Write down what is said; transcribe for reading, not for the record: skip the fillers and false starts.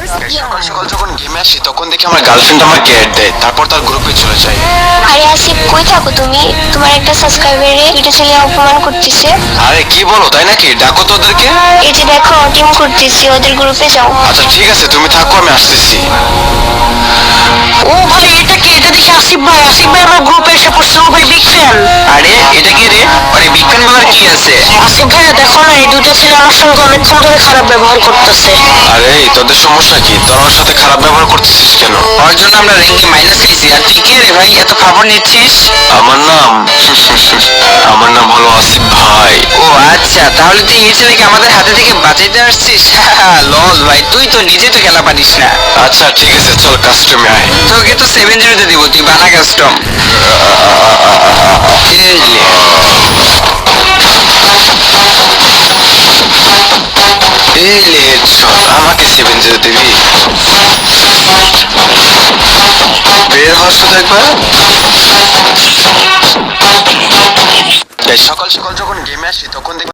সকাল সকাল যখন গেমে আসি তখন দেখি আমার গার্লফ্রেন্ড আমাকে অ্যাড দেয়, তারপর তার গ্রুপে চলে যায়। আরে আসিফ, কই থাকো তুমি? তোমার একটা সাবস্ক্রাইবারে দুটো ছেলে অপমান করতেছে। আরে কি বলো, তাই নাকি? ডাকো তো ওদেরকে। এই যে দেখো, টিম করতেছি, ওদের গ্রুপে যাও। আচ্ছা ঠিক আছে, তুমি থাকো, আমি আসতেছি। ও ভাই, এটা কি? এটা দেখি আসিফ ভাই। আসিফ ভাই আমার গ্রুপে এসে পড়ছে। ও ভাই, বিগ ফ্যান। আরে এটা কি রে? আরে বিগ ফ্যান বলার কি আছে? আসিফ ভাইয়া, দেখো না, এই দুটো ছেলে আমার সঙ্গে অনেকক্ষণ ধরে খারাপ ব্যবহার করতেছে। আরে তোদের সমস্যা কি? তোরা ওর সাথে খারাপ ব্যবহার করতেছিস কেন? ওর জন্য আমরা র্যাঙ্কে মাইনাস খাইছি। আর তুই কে রে ভাই, এত খবর নিচ্ছিস? আমার নাম আমার নাম হলো আসিফ ভাই। ও আচ্ছা, তাহলে তুই এই ছেলেকে আমাদের হাতে থেকে বাঁচাইতে আসছিস? লল ভাই, তুই তো নিজে তো খেলা পারিস না। আচ্ছা ঠিক আছে, চল কাস্টমে আয়। তোকে তো 7-0 দিব, তুই বানা কাস্টম। আমাকে 7-0 দিবি? বের হওয়ার শুধু একবার। সকাল সকাল যখন গেমে আসি তখন দেখি